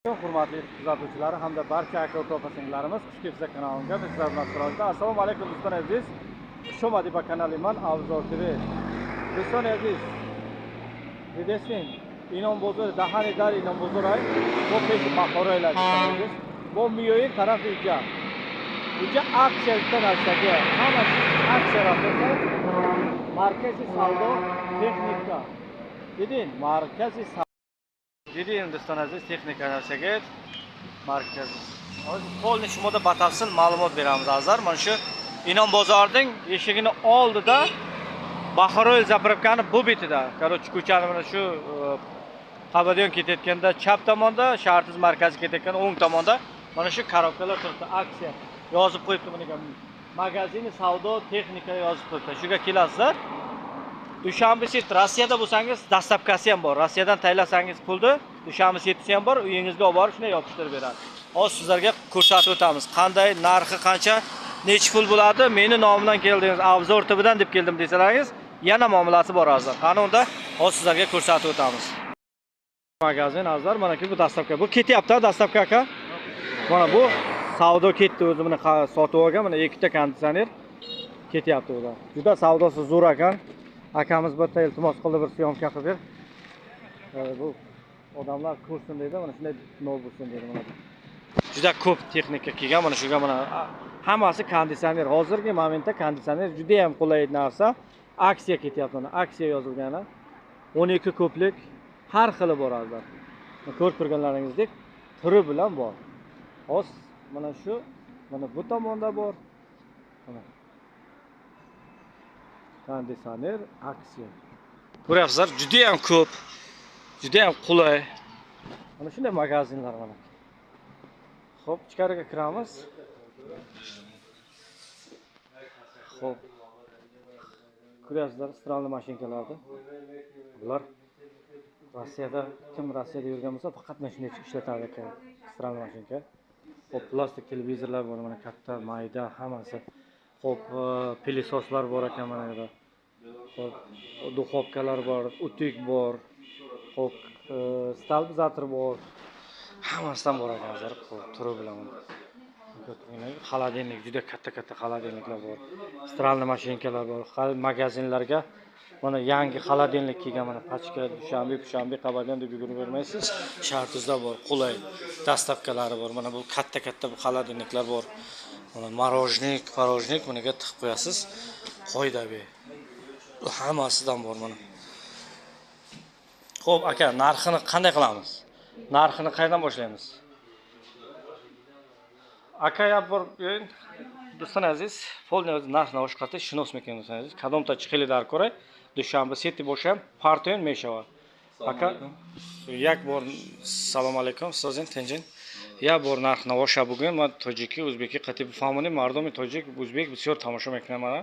Hurmatli kuzatuvchilar hamda barcha aka opa-singillarimiz Xush kelibsiz kanalimga bizlar bilan birga. Assalomu alaykum do'stlar aziz. Xushomadi ba kanalimdan Avzor TV. Do'stlar aziz. Видите, inom bozor dahani dar inom bozoray. Bu peşi bakoraylar do'stlar. Bu miyoyi taraf ija. Ija aksiyadan aşağıya. Hamma aksiya rafta. Markaziy savdo texnika. Dedin, markaziy Dediyim do'stlar aziz, texnika narsaga markaz. Hozir qo'lni shimoda batafsil ma'lumot beramiz azar. Mana shu Inom bozorning eshigini oldida Baxaroil zapravkani bu betida, короче, ko'chani mana shu Qabadiyon ketayotganda chap tomonda, Shartiz markazi ketayotgan o'ng tomonda mana shu korobkalar turibdi, aksiya yozib qo'yibdi bunga. Magazini savdo texnika yozib qo'yibdi. Shuga kelasizlar. Dushanba set Rossiyada bo'lsangiz, dastavkasi ham bor. Rossiyadan taylasangiz pulni, dushanba setisi ham bor, uyingizga olib borib shunday yopishtirib beradi. Hozir sizlarga ko'rsatib o'tamiz. Qanday, narxi qancha, necha pul bo'ladi? Meni nomimdan keldingiz, Avzor TVdan deb keldim desalaringiz, yana muomalasi bor azar. Qani unda hozir sizlarga ko'rsatib o'tamiz. Magazin azar, mana bu dastavka. Bu ketyapti, dastavka aka. Mana bu savdo ketdi, o'zi buni sotib olgan, mana ikkita konditsioner ketyapti ular. Juda savdosi zo'r ekan. Akamiz bitta iltimos qildi, bir syomka qilib ber. Bu odamlar ko'rsin deydi, mana shunday nol bo'lsin deydi mana. Juda ko'p texnika kelgan, mana shuga mana hammasi konditsioner. Hozirgi momentda konditsioner juda ham qulay narsa. Aksiya ketyapti mana, aksiya yozilgan. 12 ko'plik har xili bor azar. Ko'rib turganlaringizdek turi bilan bor. Hozir mana shu, mana bu tomonda bor. Mana konditsioner aksiya. Ko'ryapsizlar, juda ham ko'p, juda ham qulay. Mana shunday magazinlar mana. Xo'p, ichkariga kiramiz. Xo'p. Ko'ryapsizlar, stralniy mashinkalarni. Bular Rossiyada, kim Rossiyada yurgan bo'lsa, faqat mana shunday ishlatadi ekan, stralniy mashinka. Xo'p, plastik televizorlar bor, mana katta, mayda, hammasi. Xo'p, pilesoslar bor ekan mana yerda. Xo'p, duxovkalar bor, utik bor. Xo'p, stabilizator bor. Hammasidan bor ekan azar, turi bilan. Xolodilnik, juda katta xolodilniklar bor. Stralniy mashinkalar bor. Magazinlarga mana yangi xolodilnik kelgan, mana pachka, dushanba, Qabadiyon deb yugurib bermaysiz. Shartizda bor, qulay dastavkalari bor. Mana bu katta bu xolodilniklar bor. Mana morojnik, bunaga tiqib qo'yasiz. Qo'ydabi. Hammasidan bor mana. Xo'p, aka, narxini qanday qilamiz? Narxini qayerdan boshlaymiz? Aka, ya bir do'stlar aziz, polni narxini oshqati shinos mekan do'stlar aziz. Qadomta chiqililar ko'ray. Dushanba seti bo'sham, partoyon meshava. Aka, yak bor salom alaykum, sizin tinjin. Я бор нархна ваша бугун ма тоҷики ӯзбеки қатиби фаҳмонӣ мардуми тоҷик ӯзбек бисёр тамошо мекунам мана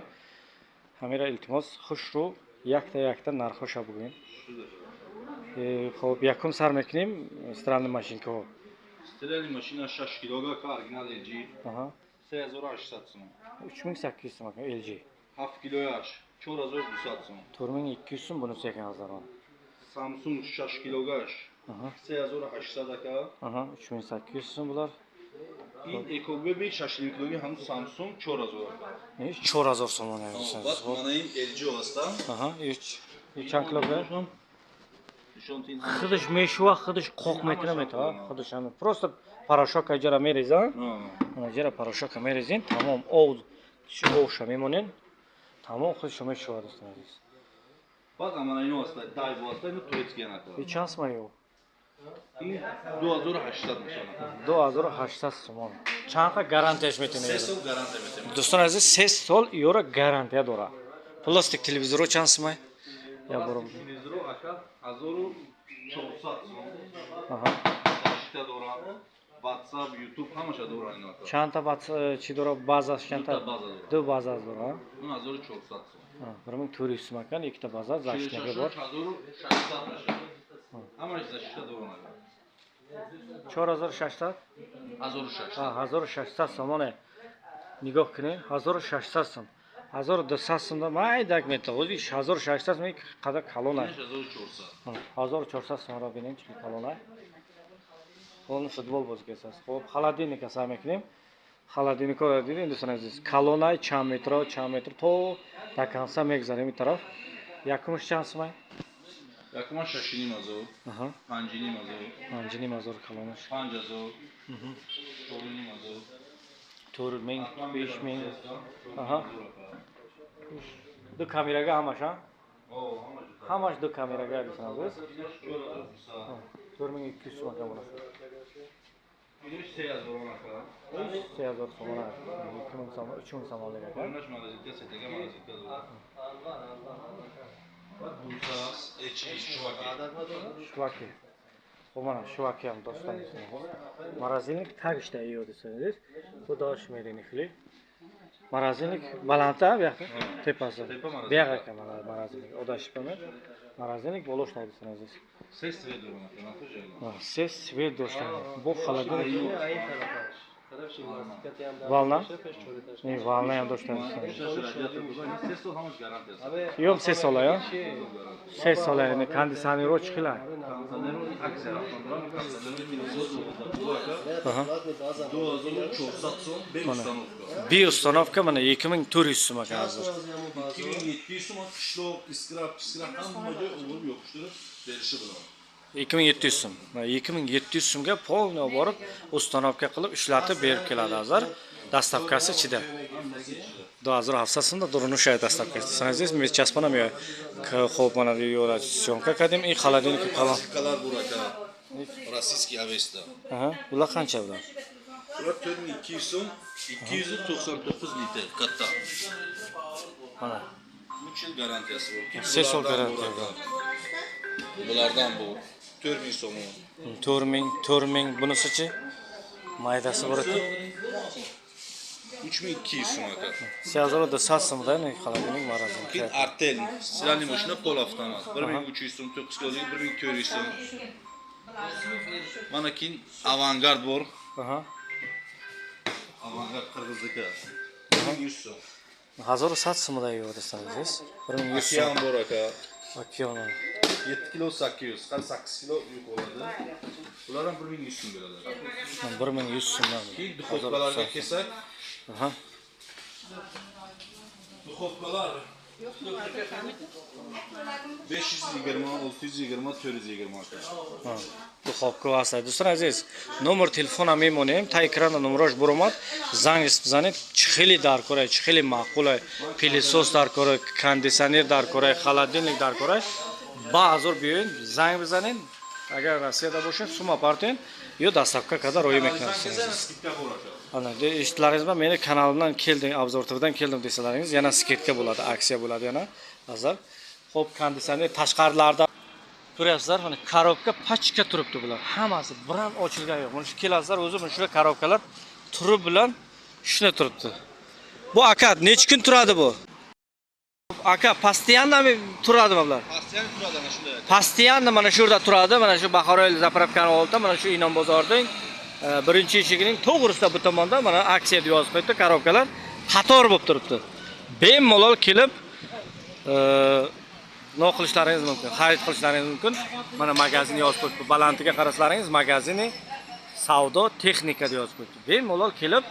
ҳамира илтимос хушрӯ якта нархоша бугун хоб якум сар мекунем стрални машинкаҳо стрални машина 6 килога ка оригинал LG 3800 сум 3800 сум LG 7 килояш 4200 сум 4200 сум бунуси якан азарон Samsung 6 kilogаш 3800 aka. 3800 сум булар. In EcoBB 6 kilogi ham Samsung 4000. Ne 4000 сум ona. Bak mana in LG osta. 3 kiloga. Хидиш мешува, хидиш қоқ метинамет, хидиш ҳам просто порошок аҷара мереза. Ана ҷара порошок мерезин, тамом ов ша мемонен. Тамом хидиш мешува дӯстон азиз. Bak mana in osta, дай osta, ин турецкий анака. И чанс маё? In 2800 мешана. 2800 сум. Чанqa гарантияш метинад? 3 сол гарантия метинад. Дӯстон азиз, 3 сол ёра гарантия дора. Пластик телевизор чанс май? Я бором. Телевизор ака 1400 сум. Дашта дора. WhatsApp, YouTube ҳамаша дора ин ака. Чанта чи дора базаш чанта? Ду база дора. 1400 сум. Барамин турист макан, ikkita baza zashtnaga bor. 1600 мешад. Ҳамаш зашта дора. 4600? 1600. 1600 сомоне. Нигоҳ кунед, 1600 сом. 1200 сомда майдак метаводи 1600 мек қадар калона. 1400. 1400 сомро бинем чи калона. Полный футбол bo'lsa. Xo'p, холодильникка sami kirim. Холодильник deydi, endi sanaysiz. Kolonay, chametro, to до конца megzarim taraf. Yakimish chansmay. Yakmaş şaşini mazo. Aha. Pancini mazo. Pancini mazor kalonash. Pancazo. Toruni mazo. 4000, 5000. Aha. Do kameraga hamash ha? Hamash do kameraga desangiz. 4200 so'm ekan bunisi. Yürüyüş seyaz olana kadar. Seyazor so'mlar. 2000 so'm, 3000 so'mlik ekan. Oynaş magazinde, setege magazinde dolar. Bulsas, eçi, şuvaki. Shvaki. Bu mana shvaki ham do'stlar desangiz. Morozinlik tag ishda yo'q desangiz. Bu dosh merenixli. Morozinlik balandda bu yoqda tepasi. Bu yoq ekan mana morozinlik. Odashibmi? Morozinlik bo'lishda desangiz. Ses veriyor ona kadar. Hocam. Ses ver do'stlar. Bu холодильник. Valna? Ne valna ham do'stlar. Ses o hamız garantiyası. Yo'q, ses olayo. Ses olayni konditsioner o'chiqlar. Aha. Bir uстановка mana 2400 so'm ekan hozir. 2700 so'm qishloq, iskrab hammaga olib yopishtirib berishi bilan. 2700 so'm. 2700 so'mga polni borib, uстановка qilib ishlatib berib keladi hozir. Dastavkasi ichida. Hozir haftasida durunuşay dastavkasi. Sanaysiz mi chaspanam yo. Xo'p, mana bu yo'la syomka qadim и холодильник falan. Kalar buraka. Rossiyskiy Avesta. Aha, bular qancha bular? Bular 4200 so'm, 299 litr katta. Mana 3 yil garantiyasi bor. ses ol garantiya bor. Bulardan bu 4000 so'm. 4000 bunisichi maydasi bor ekan. 3200 so'm aka. Siyazorda sassımda ne холодильник marazin. Keyin Artel, silali mashina pol avtomat. 1300 so'm, 9 kilolik 1400 so'm. Mana keyin Avangard bor. Aha. Avangard qirg'izniki. 1100 so'm. Hozir satsımda yo'q desangiz. 1100 so'm. Okean bor aka. Okean. 7 kilo 800, qal 8 kilo yuk bo'ladi. Ulardan 1100 so'm beradi. 1100 so'mdan. Keyin duxovkalarga kelsak, Aha. duxovkalar 520, 620, 420 aka. Ha. Duxovka vosita. Do'stlar aziz, nomer telefon ham memonim, ta ekranda nomeroj buromat. Zangiz bzanit, chixili dar ko'ray, chixili ma'qulay, pilisos dar ko'ray, konditsioner dar ko'ray, холодильник dar ko'ray. Ba'zor buyun, zang bzanin. Agar Rossiyada bo'lsa, suma partin, yo dastavka kadar o'yim ekansiz. Ana, eshitlaringizmi? Meni kanalimdan keldim, obzor turidan keldim desalaringiz, yana sketka bo'ladi, aksiya bo'ladi yana. Hozir xo'p, konditsioner tashqarilarda ko'ryapsizlar, mana korobka pachka turibdi bular. Hammasi bir ham ochilgan yo'q. Mana shu kelasizlar, o'zi mana shu korobkalar turib bilan shuna turibdi. Bu aka necha kun turadi bu? Aka постоянно turadimi bular? Postiyan turadi ana shunday. Постоянно mana shu yerda turadi. Mana shu Baxoroyil zapravkani oldida, mana shu Inon bozorining birinchi eshigining to'g'risida bu tomonda mana aksiya deb yozib qo'yibdi, korobkalar qator bo'lib turibdi. Bemalol kelib qilishlaringiz mumkin, xarid qilishlaringiz mumkin. Mana magazinni yozib qo'yibdi. Balantiga qarasalaringiz magazini savdo texnika deb yozib qo'yibdi. Bemalol kelib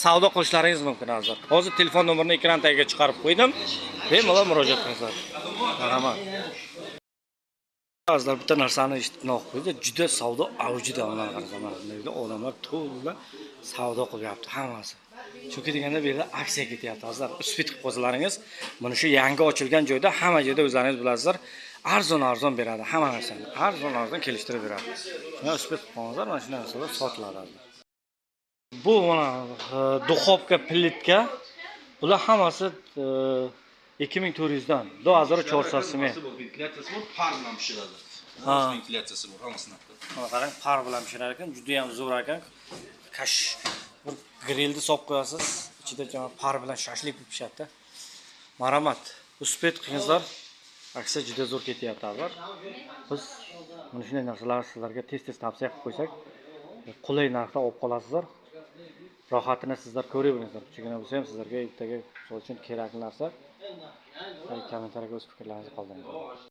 savdo qilishlaringiz mumkin hozir. Hozir telefon nomerini ekran tagiga chiqarib qo'ydim. Bemalol murojaat qilinglar. Rahmat. Azlar bitta narsani eshitib qo'ydi. Juda savdo avjida ular qarasam, odamlar to'g'ri savdo qilyapti hammasi. Chunki deganda bu yerda aksiya ketyapti. Hozir uspit qilib qo'zalaringiz, mana shu yangi ochilgan joyda hamma joyda o'zlaringiz bilasizlar, arzon beradi hamma narsani. Arzon kelishtirib beradi. Mana uspit qilib qo'yinglar, mana shu narsalar sotiladi. Bu mana duxovka plitka. Bular hammasi 2400 dan 2400 so'm. Ventilyatsiyasi bor, par bilan pishiradi. Ventilyatsiyasi bor, hammasini. Mana qarang, par bilan pishirar ekan, juda ham zo'r ekan. Kash bir grillni solib qo'yasiz, ichida jama par bilan shashlik pishadi. Marhamat, uspet qilingizlar. Aksiya juda zo'r ketyapti hozir. Biz mana shunday narsalarni sizlarga tez tavsiya qilib qo'ysak, qulay narxda olib qolasizlar. Rohatini sizlar ko'raveringizlar. Kichkina bo'lsa ham sizlarga ertaga misol uchun kerakli narsa kommentariyaga o'z fikrlaringizni qoldiring.